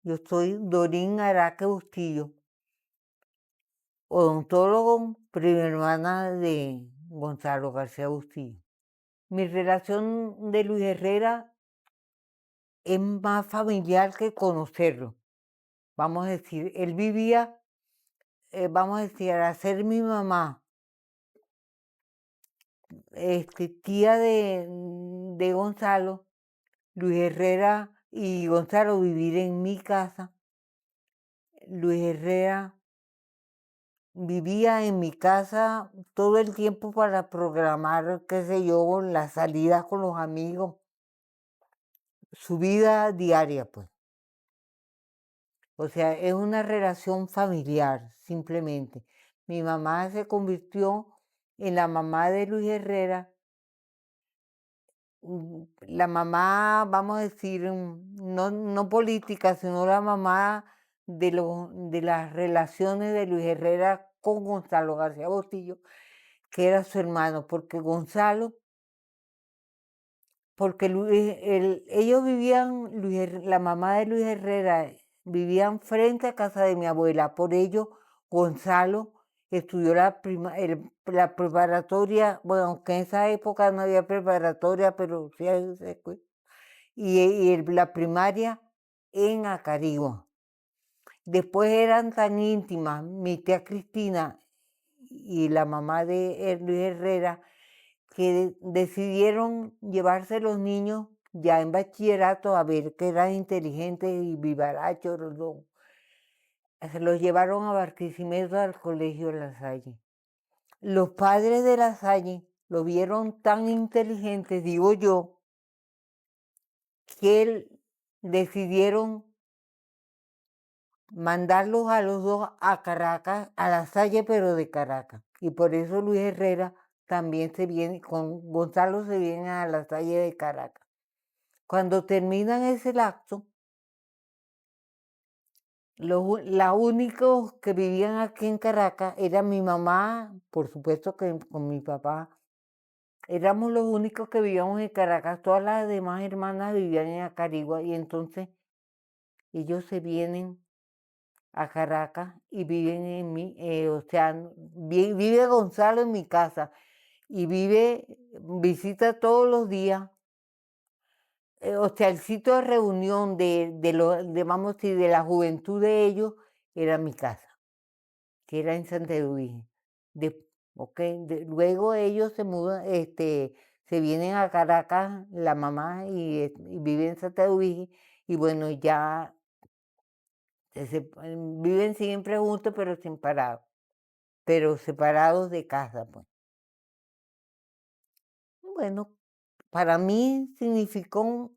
Yo soy Dorín Araque Bustillo, odontólogo, prima hermana de Gonzalo García Bustillo. Mi relación de Luis Herrera es más familiar que conocerlo. Vamos a decir, él vivía, vamos a decir, a ser mi mamá, tía de Gonzalo, Luis Herrera y Gonzalo vivir en mi casa. Luis Herrera vivía en mi casa todo el tiempo para programar, qué sé yo, las salidas con los amigos, su vida diaria, pues. O sea, es una relación familiar, simplemente. Mi mamá se convirtió en la mamá de Luis Herrera, la mamá, vamos a decir, no política, sino la mamá de las relaciones de Luis Herrera con Gonzalo García Bustillo, que era su hermano, porque ellos vivían, la mamá de Luis Herrera vivían frente a casa de mi abuela, por ello Gonzalo estudió la preparatoria, bueno, aunque en esa época no había preparatoria, pero sí la primaria en Acarigua. Después eran tan íntimas, mi tía Cristina y la mamá de Luis Herrera, que decidieron llevarse los niños ya en bachillerato a ver que eran inteligentes y vivarachos los dos. Se los llevaron a Barquisimeto al colegio La Salle. Los padres de La Salle lo vieron tan inteligentes, digo yo, que decidieron mandarlos a los dos a Caracas, a La Salle, pero de Caracas. Y por eso Luis Herrera también se viene, con Gonzalo se viene a La Salle de Caracas. Cuando terminan ese lapso, los únicos que vivían aquí en Caracas era mi mamá, por supuesto que con mi papá. Éramos los únicos que vivíamos en Caracas, todas las demás hermanas vivían en Acarigua y entonces ellos se vienen a Caracas y viven en o sea, vive Gonzalo en mi casa y visita todos los días. O sea, el sitio de reunión vamos a decir, de la juventud de ellos era mi casa, que era en Santa Eduviges. Luego ellos se mudan, se vienen a Caracas, la mamá, y viven en Santa Eduviges, y bueno, ya viven siempre juntos, pero separados de casa, pues. Bueno, para mí significó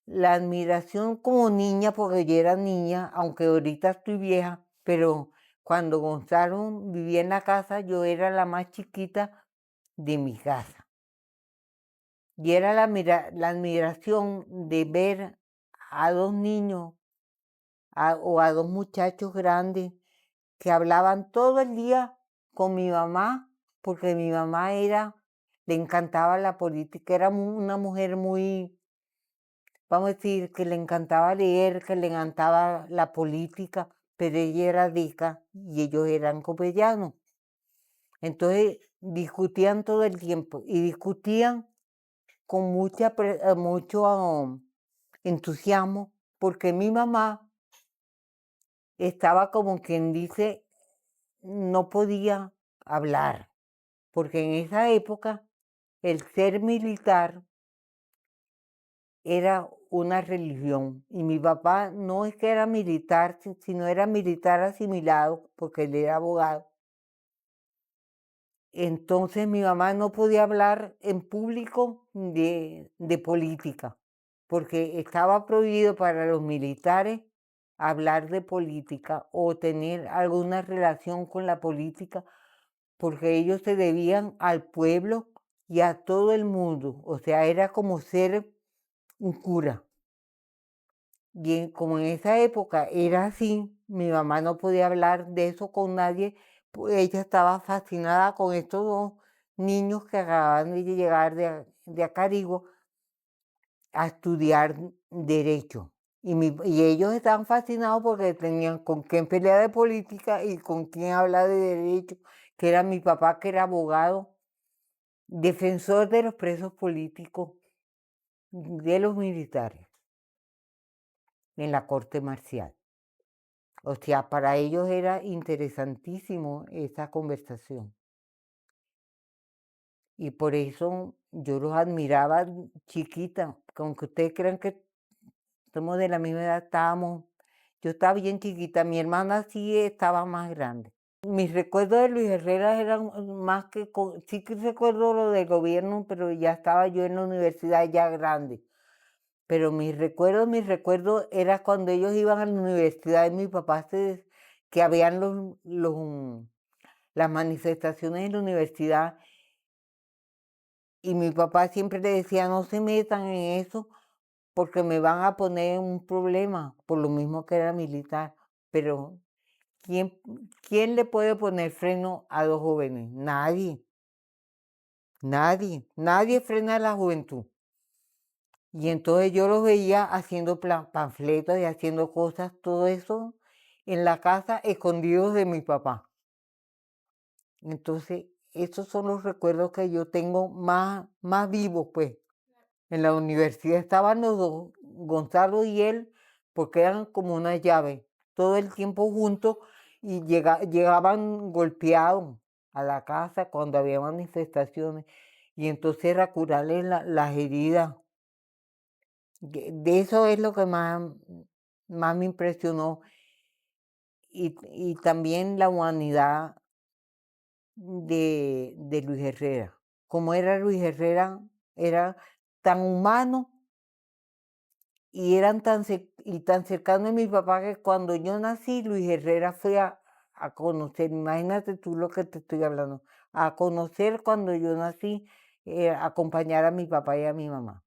la admiración como niña, porque yo era niña, aunque ahorita estoy vieja, pero cuando Gonzalo vivía en la casa, yo era la más chiquita de mi casa. Y era la admiración de ver a dos niños o a dos muchachos grandes que hablaban todo el día con mi mamá, porque mi mamá le encantaba la política, era una mujer muy, vamos a decir, que le encantaba leer, que le encantaba la política, pero ella era rica y ellos eran copellanos. Entonces discutían todo el tiempo y discutían con mucho entusiasmo, porque mi mamá estaba como quien dice, no podía hablar, porque en esa época el ser militar era una religión y mi papá no es que era militar, sino era militar asimilado, porque él era abogado. Entonces mi mamá no podía hablar en público de política, porque estaba prohibido para los militares hablar de política o tener alguna relación con la política, porque ellos se debían al pueblo y a todo el mundo. O sea, era como ser un cura. Y como en esa época era así, mi mamá no podía hablar de eso con nadie, pues ella estaba fascinada con estos dos niños que acababan de llegar de Acarigua a estudiar derecho. Y ellos estaban fascinados porque tenían con quién pelear de política y con quién hablar de derecho, que era mi papá, que era abogado, defensor de los presos políticos, de los militares, en la corte marcial. O sea, para ellos era interesantísimo esa conversación. Y por eso yo los admiraba chiquita, que aunque ustedes crean que somos de la misma edad, yo estaba bien chiquita, mi hermana sí estaba más grande. Mis recuerdos de Luis Herrera eran más que, sí que recuerdo lo del gobierno, pero ya estaba yo en la universidad ya grande. Pero mis recuerdos era cuando ellos iban a la universidad y mi papá que habían las manifestaciones en la universidad y mi papá siempre le decía, no se metan en eso porque me van a poner un problema, por lo mismo que era militar. Pero ¿quién, quién le puede poner freno a dos jóvenes? Nadie, nadie frena a la juventud. Y entonces yo los veía haciendo panfletos y haciendo cosas, todo eso en la casa, escondidos de mi papá. Entonces, esos son los recuerdos que yo tengo más vivos, pues. En la universidad estaban los dos, Gonzalo y él, porque eran como una llave, todo el tiempo juntos y llegaban golpeados a la casa cuando había manifestaciones. Y entonces era curarles las heridas. De eso es lo que más me impresionó. Y también la humanidad de Luis Herrera. Como era Luis Herrera, era tan humano y tan cercano a mi papá que cuando yo nací, Luis Herrera fue a conocer, imagínate tú lo que te estoy hablando, a conocer cuando yo nací, acompañar a mi papá y a mi mamá.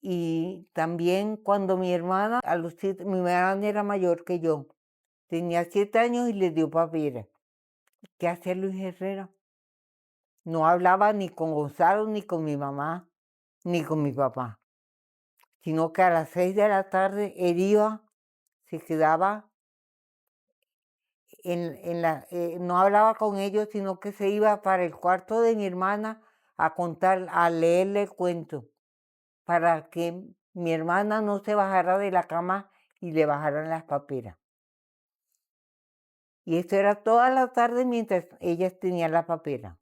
Y también cuando mi hermana, mi hermana era mayor que yo, tenía 7 años y le dio papera. ¿Qué hacía Luis Herrera? No hablaba ni con Gonzalo, ni con mi mamá, ni con mi papá, sino que a las 6 de la tarde él iba, se quedaba no hablaba con ellos, sino que se iba para el cuarto de mi hermana a contar, a leerle el cuento, para que mi hermana no se bajara de la cama y le bajaran las paperas. Y esto era toda la tarde mientras ella tenía la papera.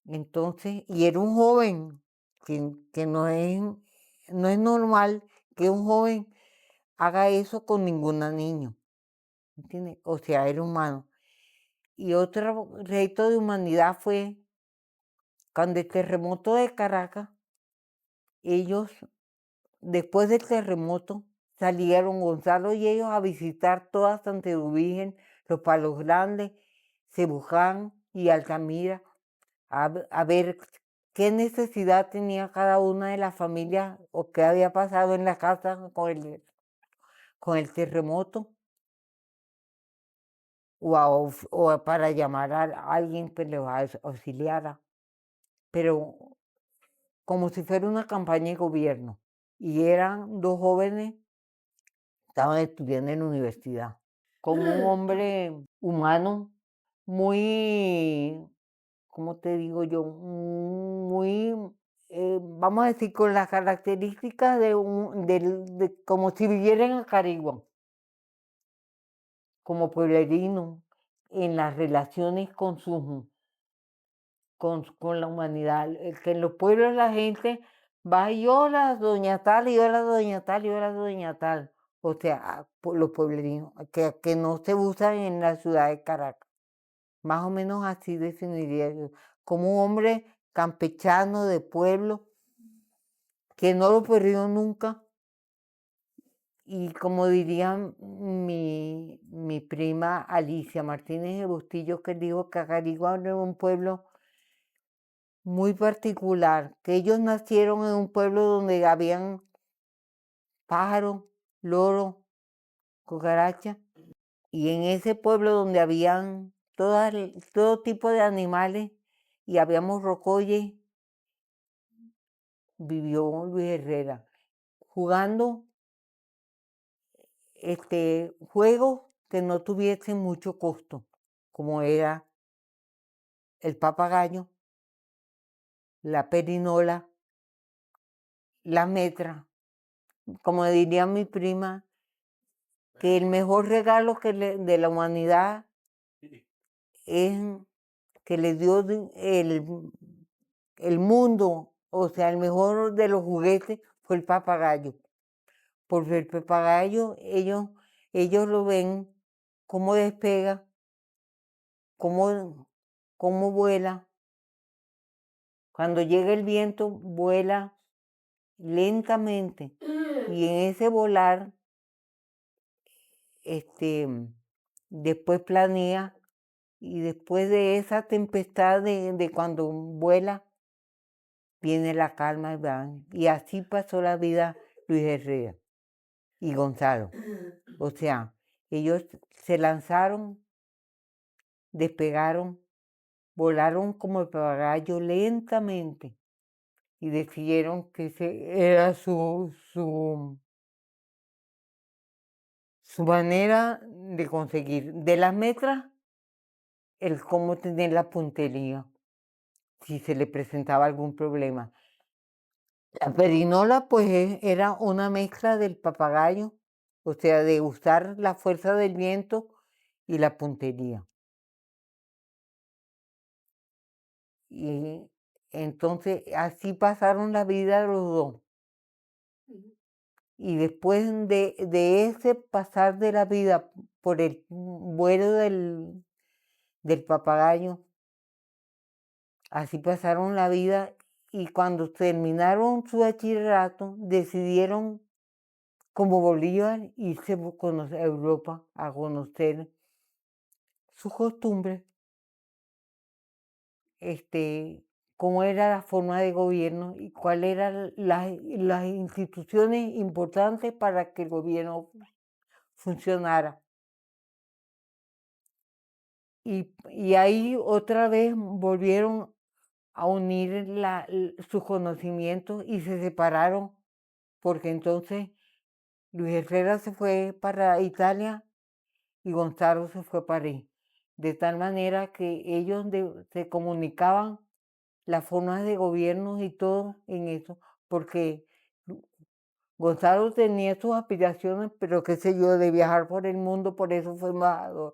Entonces, y era un joven, que no es normal que un joven haga eso con ninguna niña, ¿entiendes? O sea, era humano. Y otro reto de humanidad fue cuando el terremoto de Caracas, ellos, después del terremoto, salieron Gonzalo y ellos a visitar toda Santa Virgen, los Palos Grandes, Cebuján y Altamira, a ver qué necesidad tenía cada una de las familias o qué había pasado en la casa con el terremoto, o para llamar a alguien que les auxiliara, pero como si fuera una campaña de gobierno. Y eran dos jóvenes, estaban estudiando en la universidad, con un hombre humano muy, ¿cómo te digo yo? Muy, vamos a decir, con las características de como si viviera en Acarigua, como pueblerino, en las relaciones con la humanidad. Que en los pueblos la gente va y hola, doña tal, y hola, doña tal, y hola, doña tal. O sea, los pueblerinos, que no se usan en la ciudad de Caracas. Más o menos así definiría yo. Como un hombre campechano de pueblo, que no lo perdió nunca. Y como diría mi prima Alicia Martínez de Bustillo, que dijo que Acarigua era un pueblo muy particular, que ellos nacieron en un pueblo donde habían pájaros, loros, cucarachas, y en ese pueblo donde habían todo tipo de animales y habíamos rocoyes, vivió Luis Herrera jugando juegos que no tuviesen mucho costo, como era el papagayo, la perinola, la metra. Como diría mi prima, que el mejor regalo de la humanidad es que le dio el mundo, o sea, el mejor de los juguetes fue el papagayo. Porque el papagayo, ellos lo ven cómo despega, cómo vuela. Cuando llega el viento, vuela lentamente. Y en ese volar, después planea, y después de esa tempestad de cuando vuela, viene la calma y así pasó la vida Luis Herrera y Gonzalo. O sea, ellos se lanzaron, despegaron, volaron como el papagayo lentamente y decidieron que ese era su manera de conseguir de las metras el cómo tener la puntería si se le presentaba algún problema. La perinola, pues, era una mezcla del papagayo, o sea, de usar la fuerza del viento y la puntería. Y entonces así pasaron la vida los dos. Y después de ese pasar de la vida por el vuelo del papagayo, así pasaron la vida y cuando terminaron su bachillerato decidieron, como Bolívar, irse a Europa a conocer sus costumbres, cómo era la forma de gobierno y cuáles eran las instituciones importantes para que el gobierno funcionara. Y ahí otra vez volvieron a unir sus conocimientos y se separaron, porque entonces Luis Herrera se fue para Italia y Gonzalo se fue a París, de tal manera que ellos se comunicaban las formas de gobierno y todo en eso, porque Gonzalo tenía sus aspiraciones, pero qué sé yo, de viajar por el mundo, por eso fue embajador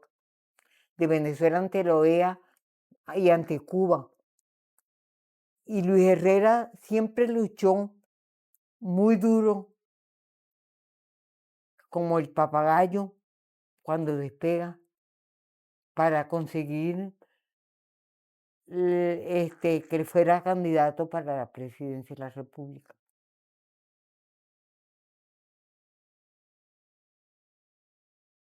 de Venezuela ante la OEA y ante Cuba. Y Luis Herrera siempre luchó muy duro, como el papagayo cuando despega, para conseguir que él fuera candidato para la presidencia de la República.